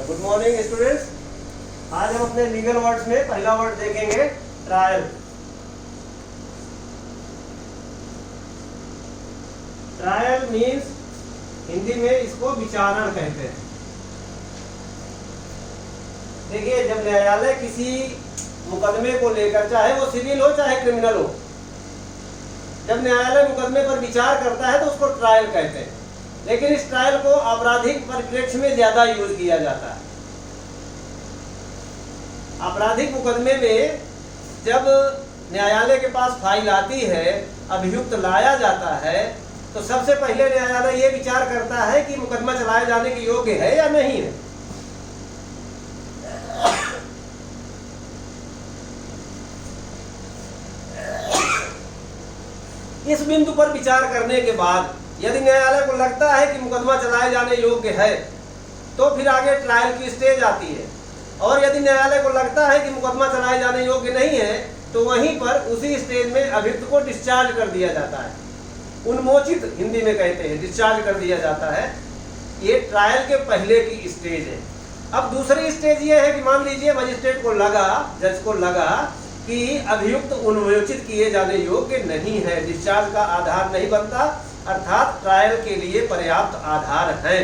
Good morning students. आज हम अपने लीगल वर्ड्स में पहला वर्ड देखेंगे ट्रायल। ट्रायल मीन्स हिंदी में इसको विचारण कहते हैं। देखिए, जब न्यायालय किसी मुकदमे को लेकर, चाहे वो सिविल हो चाहे क्रिमिनल हो, जब न्यायालय मुकदमे पर विचार करता है तो उसको ट्रायल कहते हैं। लेकिन इस ट्रायल को आपराधिक परिप्रेक्ष्य में ज्यादा यूज किया जाता है। आपराधिक मुकदमे में जब न्यायालय के पास फाइल आती है, अभियुक्त लाया जाता है, तो सबसे पहले न्यायालय ये विचार करता है कि मुकदमा चलाए जाने के योग्य है या नहीं है। इस बिंदु पर विचार करने के बाद यदि न्यायालय को लगता है कि मुकदमा चलाए जाने योग्य है तो फिर आगे ट्रायल की स्टेज आती है, और यदि न्यायालय को लगता है कि मुकदमा चलाए जाने योग्य नहीं है तो वहीं पर उसी स्टेज में अभियुक्त को डिस्चार्ज कर दिया जाता है। उन्मोचित हिंदी में कहते हैं, डिस्चार्ज कर दिया जाता है। ये ट्रायल के पहले की स्टेज है। अब दूसरी स्टेज ये है कि मान लीजिए मजिस्ट्रेट को लगा, जज को लगा कि अभियुक्त उन्मोचित किए जाने योग्य नहीं है, डिस्चार्ज का आधार नहीं बनता, अर्थात ट्रायल के लिए पर्याप्त आधार है,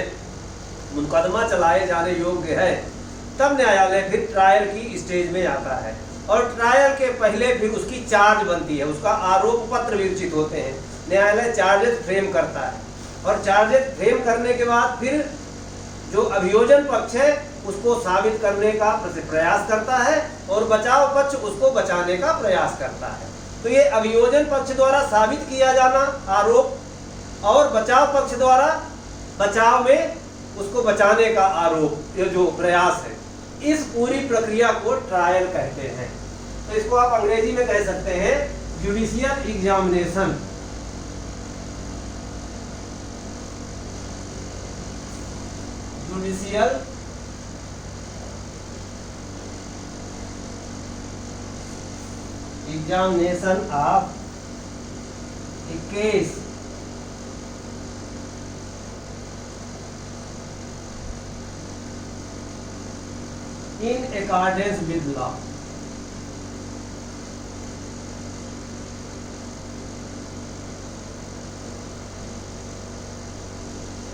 मुकदमा चलाए जाने योग्य है, तब न्यायालय फिर ट्रायल की स्टेज में आता है। और ट्रायल के पहले फिर उसकी चार्ज बनती है, उसका आरोप पत्र विरचित होते हैं। न्यायालय चार्जेस फ्रेम करता है, और चार्जेस फ्रेम करने के बाद फिर जो अभियोजन पक्ष है उसको साबित करने का प्रयास करता है, और बचाव पक्ष उसको बचाने का प्रयास करता है। तो ये अभियोजन पक्ष द्वारा साबित किया जाना आरोप, और बचाव पक्ष द्वारा बचाव में उसको बचाने का आरोप, ये जो प्रयास है, इस पूरी प्रक्रिया को ट्रायल कहते हैं। तो इसको आप अंग्रेजी में कह सकते हैं judicial examination. Judicial examination of A case in accordance with law।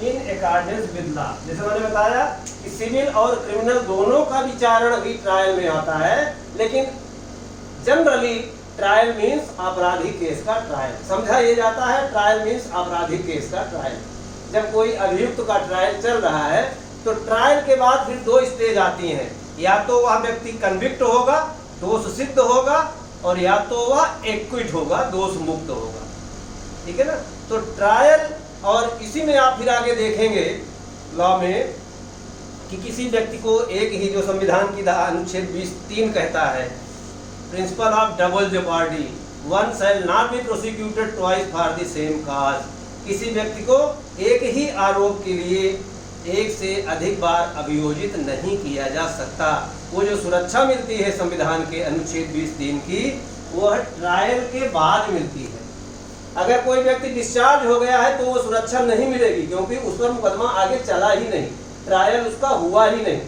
in accordance with law, जैसे मैंने बताया कि सिविल और क्रिमिनल दोनों का विचारण भी ट्रायल में आता है, लेकिन जनरली ट्रायल मीन्स आपराधिक केस का ट्रायल समझा ये जाता है। ट्रायल मीन्स आपराधिक केस का ट्रायल। जब कोई अभियुक्त का ट्रायल चल रहा है तो ट्रायल के बाद फिर दो स्टेज आती हैं, या तो वह व्यक्ति कन्विक्ट होगा, दोष सिद्ध होगा, और या तो वह एक्विट होगा, दोष मुक्त होगा। ठीक है ना। तो ट्रायल, और इसी में आप फिर आगे देखेंगे लॉ में कि किसी व्यक्ति को एक ही, जो संविधान की अनुच्छेद 20(3) कहता है, principle of double jeopardy, one shall not be prosecuted twice for the same cause. किसी व्यक्ति को एक ही आरोप के लिए एक से अधिक बार अभियोजित नहीं किया जा सकता। वो जो सुरक्षा मिलती है संविधान के अनुच्छेद 20(3) की, वह ट्रायल के बाद मिलती है। अगर कोई व्यक्ति डिस्चार्ज हो गया है तो वो सुरक्षा नहीं मिलेगी, क्योंकि उस पर मुकदमा आगे चला ही नहीं, ट्रायल उसका हुआ ही नहीं।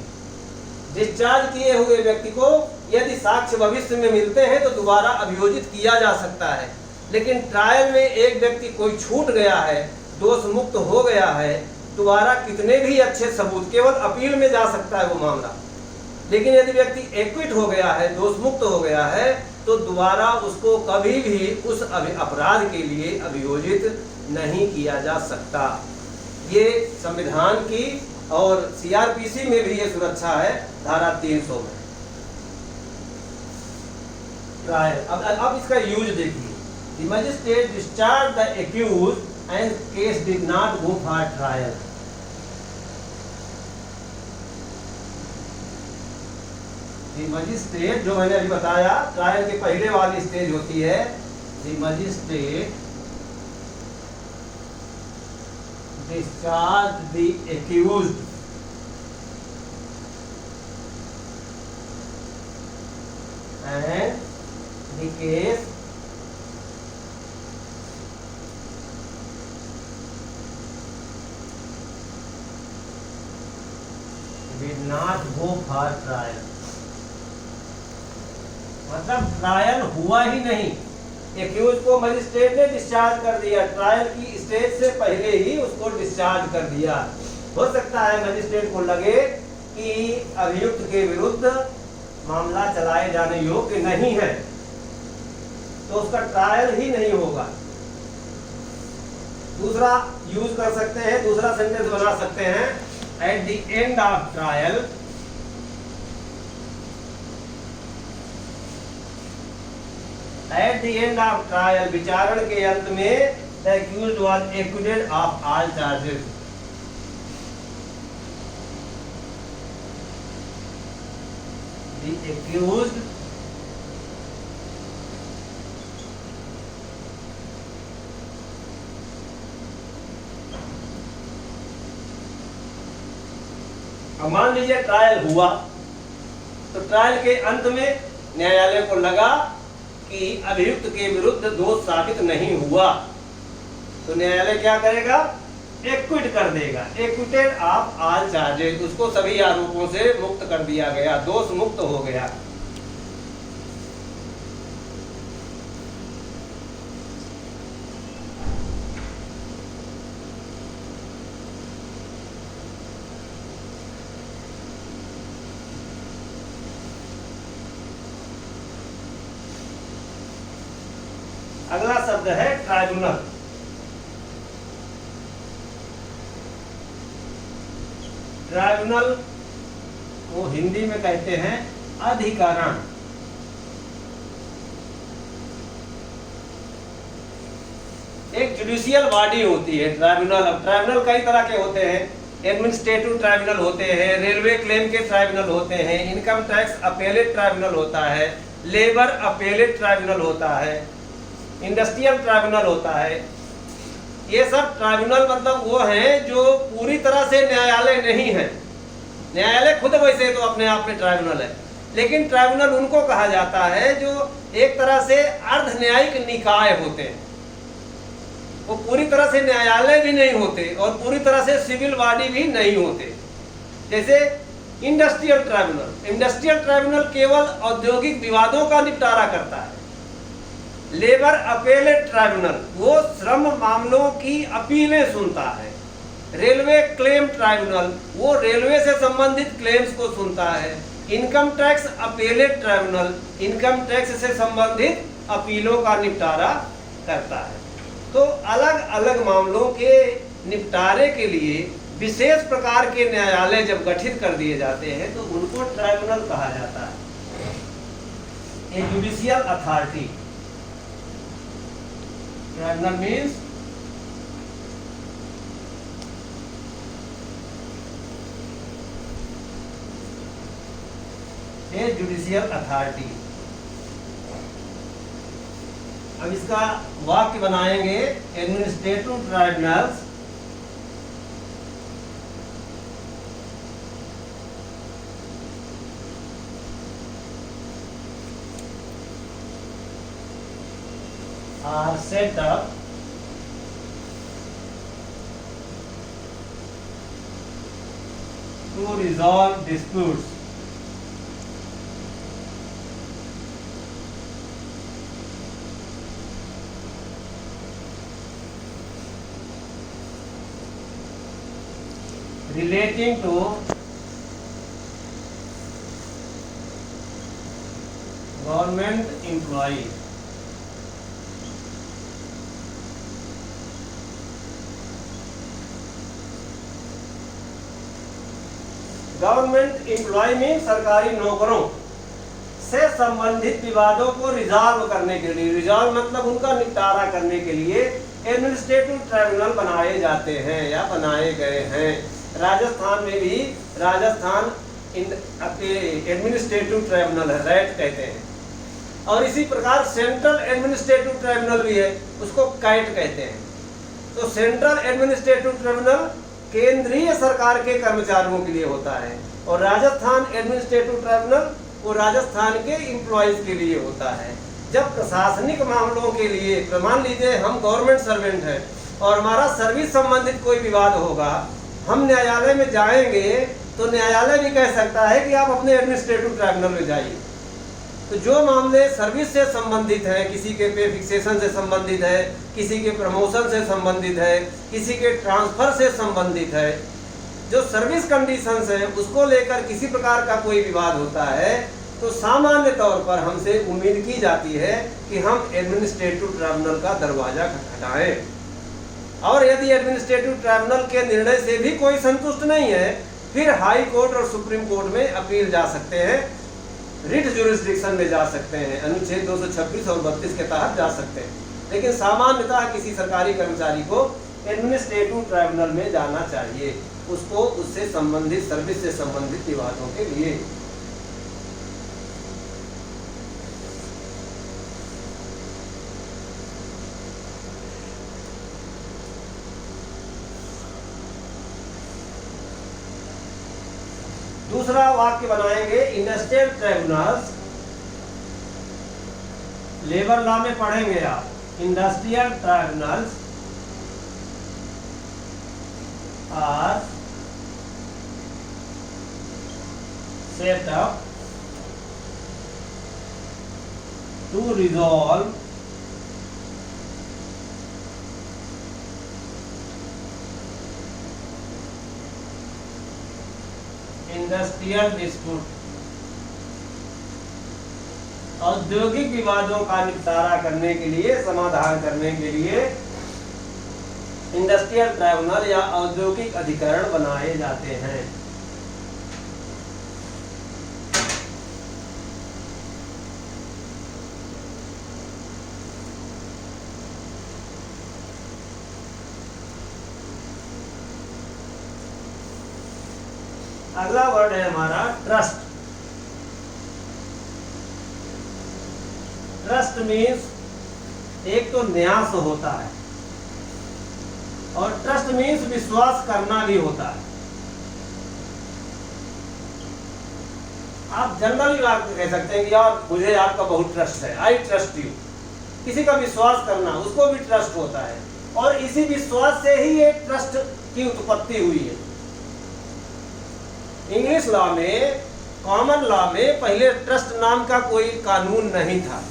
डिस्चार्ज किए हुए व्यक्ति को यदि साक्ष्य भविष्य में मिलते हैं तो दोबारा अभियोजित किया जा सकता है। लेकिन ट्रायल में एक व्यक्ति कोई छूट गया है, दोष मुक्त हो गया है, दोबारा कितने भी अच्छे सबूत, केवल अपील में जा सकता है वो मामला। लेकिन यदि व्यक्ति एक्विट हो गया है, दोष मुक्त हो गया है, तो दोबारा उसको कभी भी उस अपराध के लिए अभियोजित नहीं किया जा सकता। ये संविधान की और सीआरपीसी में भी ये सुरक्षा है, धारा 300 में। ट्रायल, अब इसका यूज देखिए। The magistrate discharge the accused and case did not go for trial. The magistrate, जो मैंने अभी बताया, ट्रायल के पहले वाली स्टेज होती है। The magistrate discharge the accused and the case did not go for trial, मतलब ट्रायल हुआ ही नहीं। एक्यूज को मजिस्ट्रेट ने डिस्चार्ज कर दिया, ट्रायल की स्टेज से पहले ही उसको डिस्चार्ज कर दिया। हो सकता है मजिस्ट्रेट को लगे कि अभियुक्त के विरुद्ध मामला चलाए जाने योग्य नहीं है, तो उसका ट्रायल ही नहीं होगा। दूसरा यूज कर सकते हैं, दूसरा सेंटेंस बना सकते हैं, at the end of trial विचारण के अंत में the accused was acquitted of all charges. The accused अब मान लीजिए ट्रायल हुआ, तो ट्रायल के अंत में न्यायालय को लगा कि अभियुक्त के विरुद्ध दोष साबित नहीं हुआ, तो न्यायालय क्या करेगा? एक्विट कर देगा, एक्विटेड ऑफ ऑल चार्जेस, उसको सभी आरोपों से मुक्त कर दिया गया, दोष मुक्त हो गया। अगला शब्द है ट्राइब्यूनल। ट्राइब्यूनल को हिंदी में कहते हैं अधिकरण। एक जुडिशियल बॉडी होती है ट्राइब्यूनल। अब ट्राइब्यूनल कई तरह के होते हैं, एडमिनिस्ट्रेटिव ट्राइब्यूनल होते हैं, रेलवे क्लेम के ट्राइब्यूनल होते हैं, इनकम टैक्स अपेलेट ट्राइब्यूनल होता है, लेबर अपेलेट ट्राइब्यूनल होता है, इंडस्ट्रियल ट्राइब्यूनल होता है। ये सब ट्राइब्यूनल मतलब वो हैं जो पूरी तरह से न्यायालय नहीं है। न्यायालय खुद वैसे तो अपने आप में ट्राइब्यूनल है, लेकिन ट्राइब्यूनल उनको कहा जाता है जो एक तरह से अर्ध न्यायिक निकाय होते हैं। वो पूरी तरह से न्यायालय भी नहीं होते और पूरी तरह से सिविल बॉडी भी नहीं होते। जैसे इंडस्ट्रियल ट्राइब्यूनल, इंडस्ट्रियल ट्राइब्यूनल केवल औद्योगिक विवादों का निपटारा करता है। लेबर अपेलेट ट्राइब्यूनल वो श्रम मामलों की अपीलें सुनता है। रेलवे क्लेम ट्राइब्यूनल वो रेलवे से संबंधित क्लेम्स को सुनता है। Income tax appellate tribunal income tax से संबंधित अपीलों का निपटारा करता है। तो अलग अलग मामलों के निपटारे के लिए विशेष प्रकार के न्यायालय जब गठित कर दिए जाते हैं तो उनको ट्राइब्यूनल कहा जाता है। A judicial authority, tribunal means a judicial authority. अब इसका वाक्य बनाएंगे, administrative tribunals are set up to resolve disputes relating to government employees। Government employee में सरकारी नौकरों से संबंधित विवादों को रिजॉल्व करने के लिए, रिजॉल्व मतलब उनका निपटारा करने के लिए एडमिनिस्ट्रेटिव ट्राइब्यूनल बनाए जाते हैं या बनाए गए हैं। राजस्थान में भी राजस्थान एडमिनिस्ट्रेटिव ट्राइब्यूनल है, रैट कहते हैं। और इसी प्रकार सेंट्रल एडमिनिस्ट्रेटिव ट्राइब्यूनल भी है, उसको कैट कहते हैं। तो सेंट्रल एडमिनिस्ट्रेटिव ट्राइब्यूनल केंद्रीय सरकार के कर्मचारियों के लिए होता है और राजस्थान एडमिनिस्ट्रेटिव ट्राइब्यूनल वो राजस्थान के एम्प्लॉयज के लिए होता है। जब प्रशासनिक मामलों के लिए, मान लीजिए हम गवर्नमेंट सर्वेंट हैं और हमारा सर्विस संबंधित कोई विवाद होगा हम न्यायालय में जाएंगे तो न्यायालय भी कह सकता है कि आप अपने एडमिनिस्ट्रेटिव ट्राइब्यूनल में जाइए। तो जो मामले सर्विस से संबंधित हैं, किसी के पे फिक्सेशन से संबंधित है, किसी के प्रमोशन से संबंधित है, किसी के ट्रांसफर से संबंधित है, जो सर्विस कंडीशंस हैं उसको लेकर किसी प्रकार का कोई विवाद होता है, तो सामान्य तौर पर हमसे उम्मीद की जाती है कि हम एडमिनिस्ट्रेटिव ट्राइब्यूनल का दरवाजा खटखटाएं। और यदि एडमिनिस्ट्रेटिव ट्राइब्यूनल के निर्णय से भी कोई संतुष्ट नहीं है, फिर हाई कोर्ट और सुप्रीम कोर्ट में अपील जा सकते हैं, रिट जुरिस्डिक्शन में जा सकते हैं, अनुच्छेद 226 और 32 के तहत जा सकते हैं। लेकिन सामान्यतः किसी सरकारी कर्मचारी को एडमिनिस्ट्रेटिव ट्राइब्यूनल में जाना चाहिए, उसको उससे संबंधित सर्विस से संबंधित विवादों के लिए। दूसरा वाक्य बनाएंगे, इंडस्ट्रियल ट्राइब्यूनल्स, लेबर लॉ में पढ़ेंगे आप, industrial tribunals are set up to resolve industrial dispute, औद्योगिक विवादों का निपटारा करने के लिए, समाधान करने के लिए इंडस्ट्रियल ट्राइब्यूनल या औद्योगिक अधिकरण बनाए जाते हैं। अगला वर्ड है हमारा ट्रस्ट। ट्रस्ट मीन्स एक तो न्यास होता है और ट्रस्ट मीन्स विश्वास करना भी होता है। आप जनरली बात कह सकते हैं कि यार मुझे आपका बहुत ट्रस्ट है, आई ट्रस्ट यू। किसी का विश्वास करना, उसको भी ट्रस्ट होता है, और इसी विश्वास से ही ये ट्रस्ट की उत्पत्ति हुई है। इंग्लिश लॉ में, कॉमन लॉ में पहले ट्रस्ट नाम का कोई कानून नहीं था,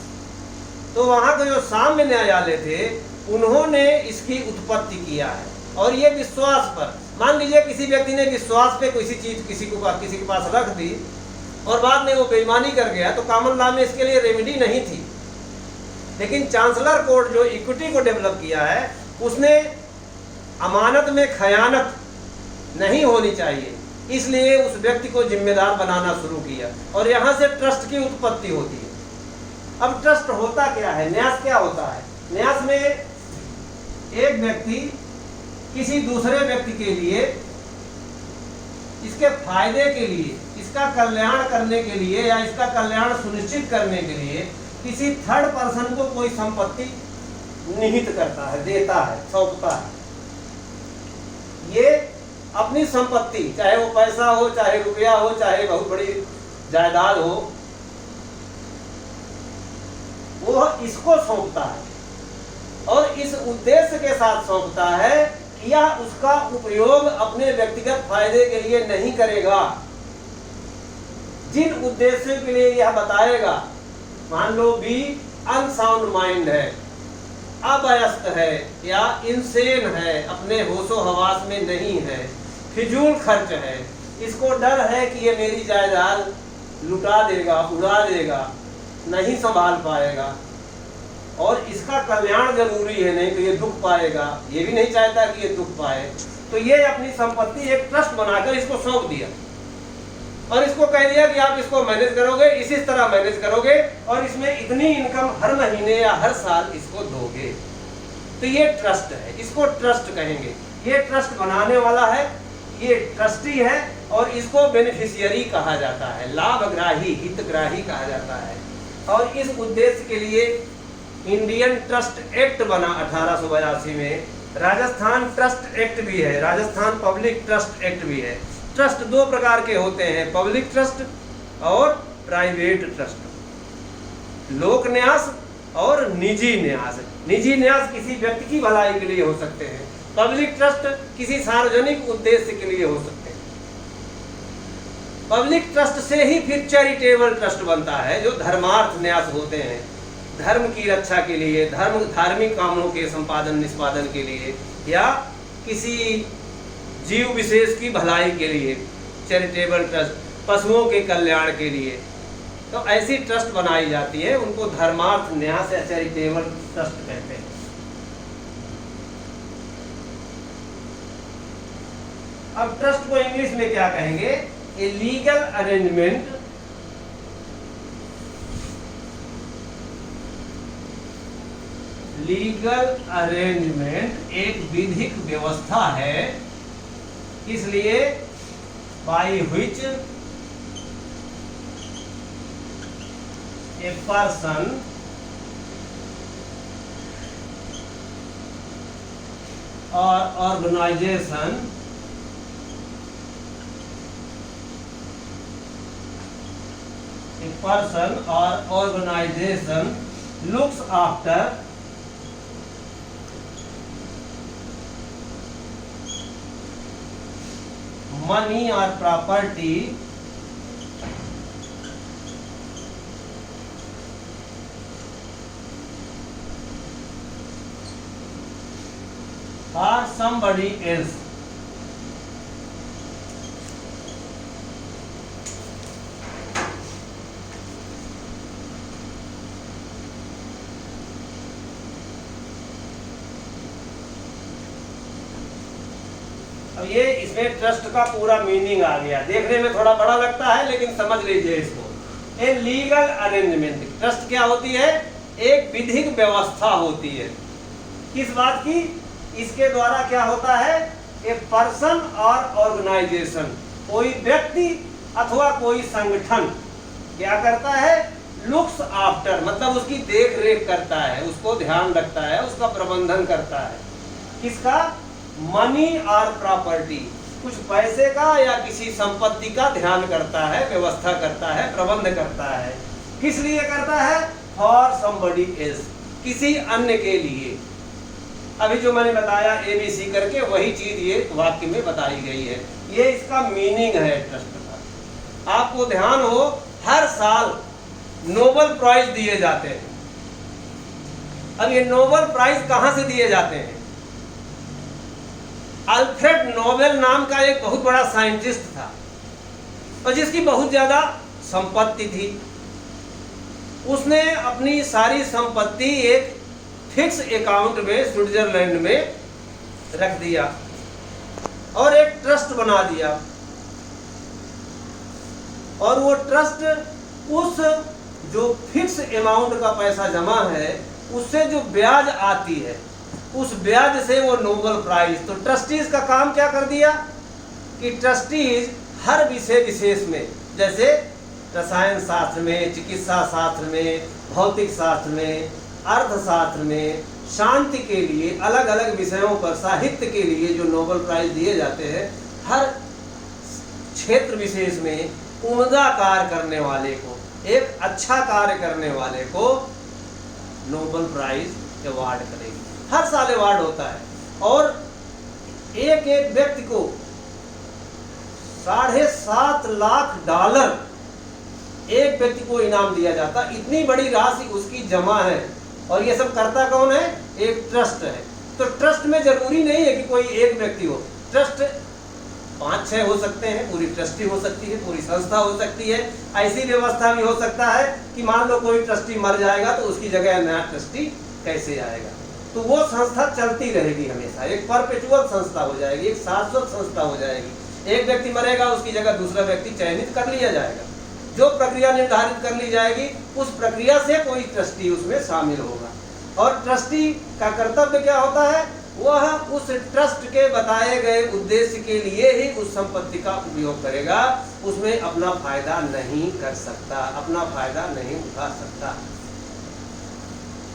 तो वहां के जो साम्य न्यायालय थे उन्होंने इसकी उत्पत्ति किया है। और ये विश्वास पर, मान लीजिए किसी व्यक्ति ने विश्वास पे किसी चीज किसी के पास रख दी और बाद में वो बेईमानी कर गया, तो कॉमन लॉ में इसके लिए रेमेडी नहीं थी। लेकिन चांसलर कोर्ट जो इक्विटी को डेवलप किया है, उसने अमानत में खयानत नहीं होनी चाहिए, इसलिए उस व्यक्ति को जिम्मेदार बनाना शुरू किया, और यहां से ट्रस्ट की उत्पत्ति होती है। अब ट्रस्ट होता क्या है, न्यास क्या होता है? न्यास में एक व्यक्ति किसी दूसरे व्यक्ति के लिए, इसके फायदे के लिए, इसका कल्याण करने के लिए या इसका कल्याण सुनिश्चित करने के लिए किसी थर्ड पर्सन को कोई संपत्ति निहित करता है, देता है, सौंपता है। ये अपनी संपत्ति, चाहे वो पैसा हो, चाहे रुपया हो, चाहे बहुत बड़ी जायदाद हो, वो इसको सौंपता है और इस उद्देश्य के साथ सौंपता है कि यह उसका उपयोग अपने व्यक्तिगत फायदे के लिए नहीं करेगा। जिन उद्देश्यों के लिए यह बताएगा, मान लो भी अनसाउंड माइंड है, अवयस्क है या इंसेन है, अपने होशो हवास में नहीं है, फिजूल खर्च है, इसको डर है कि ये मेरी जायदाद लुटा देगा, उड़ा देगा, नहीं संभाल पाएगा, और इसका कल्याण जरूरी है, नहीं तो ये दुख पाएगा, ये भी नहीं चाहता कि ये दुख पाए, तो ये अपनी संपत्ति एक ट्रस्ट बनाकर इसको सौंप दिया और इसको कह दिया कि आप इसको मैनेज करोगे, इसी तरह मैनेज करोगे और इसमें इतनी इनकम हर महीने या हर साल इसको दोगे। तो ये ट्रस्ट है, इसको ट्रस्ट कहेंगे। ये ट्रस्ट बनाने वाला है, ये ट्रस्टी है, और इसको बेनिफिशियरी कहा जाता है, लाभग्राही, हितग्राही कहा जाता है। और इस उद्देश्य के लिए इंडियन ट्रस्ट एक्ट बना 1882 में। राजस्थान ट्रस्ट एक्ट भी है, राजस्थान पब्लिक ट्रस्ट एक्ट भी है। ट्रस्ट दो प्रकार के होते हैं, पब्लिक ट्रस्ट और प्राइवेट ट्रस्ट, लोक न्यास और निजी न्यास। निजी न्यास किसी व्यक्ति की भलाई के लिए हो सकते हैं, पब्लिक ट्रस्ट किसी सार्वजनिक उद्देश्य के लिए हो सकते हैं। पब्लिक ट्रस्ट से ही फिर चैरिटेबल ट्रस्ट बनता है, जो धर्मार्थ न्यास होते हैं, धर्म की रक्षा के लिए, धार्मिक कामों के संपादन निष्पादन के लिए, या किसी जीव विशेष की भलाई के लिए चैरिटेबल ट्रस्ट, पशुओं के कल्याण के लिए। तो ऐसी ट्रस्ट बनाई जाती है, उनको धर्मार्थ न्यास या चैरिटेबल ट्रस्ट कहते हैं। अब ट्रस्ट को इंग्लिश में क्या कहेंगे? ए लीगल अरेंजमेंट एक विधिक व्यवस्था है, इसलिए बाई व्हिच ए पर्सन और organisation looks after money or property for somebody else. अब ये इसमें ट्रस्ट का पूरा मीनिंग आ गया। देखने में थोड़ा बड़ा लगता है, लेकिन समझ लीजिए इसको। ए लीगल अरेंजमेंट, ट्रस्ट क्या होती है? एक विधिक व्यवस्था होती है। किस बात की? इसके द्वारा क्या होता है? ए पर्सन और ऑर्गेनाइजेशन, कोई व्यक्ति अथवा कोई संगठन क्या करता है? लुक्स आफ्टर, मतलब उसकी देख रेख करता है, उसको ध्यान रखता है, उसका प्रबंधन करता है। किसका? मनी और प्रॉपर्टी, कुछ पैसे का या किसी संपत्ति का ध्यान करता है, व्यवस्था करता है, प्रबंध करता है। किस लिए करता है? फॉर समबडी एल्स, किसी अन्य के लिए। अभी जो मैंने बताया ABC करके, वही चीज ये वाक्य में बताई गई है। ये इसका मीनिंग है ट्रस्ट का। आपको ध्यान हो, हर साल नोबेल प्राइज दिए जाते हैं। अब ये नोबेल प्राइज कहां से दिए जाते हैं? अल्फ्रेड नोबेल नाम का एक बहुत बड़ा साइंटिस्ट था, और जिसकी बहुत ज्यादा संपत्ति थी। उसने अपनी सारी संपत्ति एक फिक्स अकाउंट में स्विट्जरलैंड में रख दिया और एक ट्रस्ट बना दिया। और वो ट्रस्ट उस जो फिक्स अमाउंट का पैसा जमा है, उससे जो ब्याज आती है, उस ब्याज से वो नोबेल प्राइज। तो ट्रस्टीज का काम क्या कर दिया कि ट्रस्टीज हर विषय विशेष में, जैसे रसायन शास्त्र में, चिकित्सा शास्त्र में, भौतिक शास्त्र में, अर्थशास्त्र में, शांति के लिए अलग अलग विषयों पर, साहित्य के लिए जो नोबेल प्राइज दिए जाते हैं, हर क्षेत्र विशेष में उम्दा कार्य करने वाले को, एक अच्छा कार्य करने वाले को नोबेल प्राइज अवार्ड करेगी। हर साल अवार्ड होता है, और एक एक व्यक्ति को $7.5 लाख एक व्यक्ति को इनाम दिया जाता। इतनी बड़ी राशि उसकी जमा है, और ये सब करता कौन है? एक ट्रस्ट है। तो ट्रस्ट में जरूरी नहीं है कि कोई एक व्यक्ति हो। ट्रस्ट 5-6 हो सकते हैं, पूरी ट्रस्टी हो सकती है, पूरी संस्था हो सकती है। ऐसी व्यवस्था भी हो सकता है कि मान लो कोई ट्रस्टी मर जाएगा, तो उसकी जगह नया ट्रस्टी कैसे आएगा? तो वो संस्था चलती रहेगी हमेशा, एक परपेचुअल संस्था हो जाएगी, एक शाश्वत संस्था हो जाएगी। एक व्यक्ति मरेगा, उसकी जगह दूसरा व्यक्ति चयनित कर लिया जाएगा। जो प्रक्रिया निर्धारित कर ली जाएगी, उस प्रक्रिया से कोई ट्रस्टी उसमें शामिल होगा। और ट्रस्टी का कर्तव्य क्या होता है? वह उस ट्रस्ट के बताए गए उद्देश्य के लिए ही उस संपत्ति का उपयोग करेगा, उसमें अपना फायदा नहीं कर सकता, अपना फायदा नहीं उठा सकता।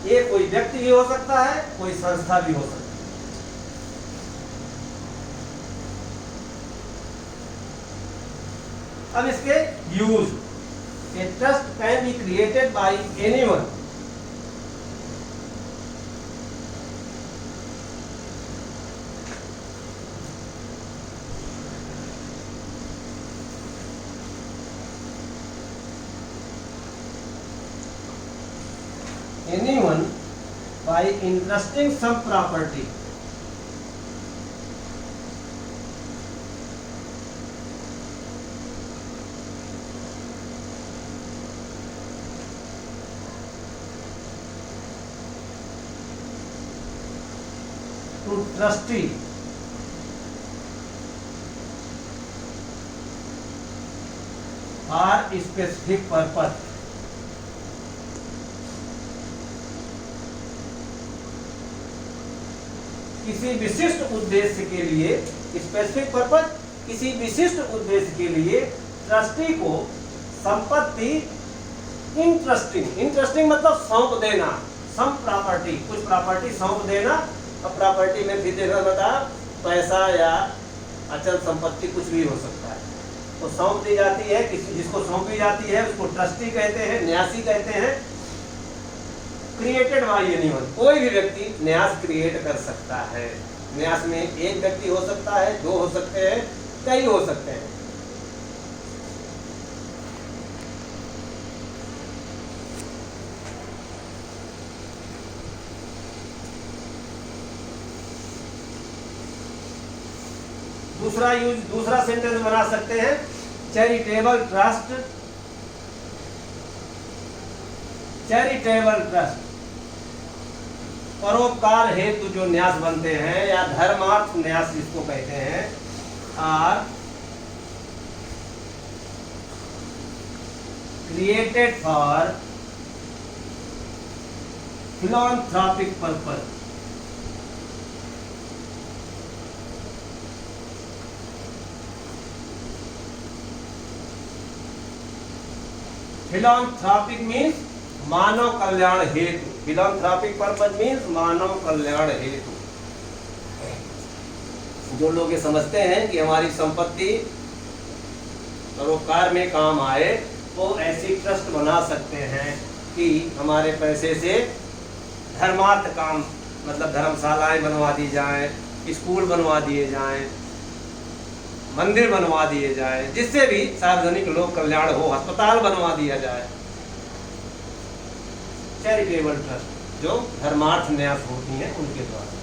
ये कोई व्यक्ति भी हो सकता है, कोई संस्था भी हो सकती है। अब इसके use, a trust can be created by anyone anyone by entrusting some property to trustee for specific purpose. किसी विशिष्ट उद्देश्य के लिए, स्पेसिफिक पर्पस, किसी विशिष्ट उद्देश्य के लिए ट्रस्टी को संपत्ति इंटरेस्टिंग मतलब सौंप देना, सम प्रॉपर्टी, कुछ प्रॉपर्टी सौंप देना। अब प्रॉपर्टी में भी देखना बता, पैसा या अचल संपत्ति कुछ भी हो सकता है, तो सौंप दी जाती है। किसी जिसको सौंपी जाती है उसको ट्रस्टी कहते हैं, न्यासी कहते हैं। क्रिएटेड बाय एनीवन, कोई भी व्यक्ति न्यास क्रिएट कर सकता है। न्यास में एक व्यक्ति हो सकता है, दो हो सकते हैं, कई हो सकते हैं। दूसरा सेंटेंस बना सकते हैं, चैरिटेबल ट्रस्ट, परोपकार हेतु जो न्यास बनते हैं या धर्मार्थ न्यास जिसको कहते हैं, are created for philanthropic purpose. Philanthropic means मानव कल्याण हेतु। फिलॉन्थ्रोपिक पर्पस मीन्स मानव कल्याण हेतु। जो लोग ये समझते हैं कि हमारी संपत्ति परोपकार में काम आए, वो ऐसी ट्रस्ट बना सकते हैं कि हमारे पैसे से धर्मार्थ काम, मतलब धर्मशालाएं बनवा दी जाएं, स्कूल बनवा दिए जाएं, मंदिर बनवा दिए जाएं, जिससे भी सार्वजनिक लोक कल्याण हो, अस्पताल बनवा दिया जाए। चैरिटेबल ट्रस्ट जो धर्मार्थ न्यास होती हैं उनके द्वारा।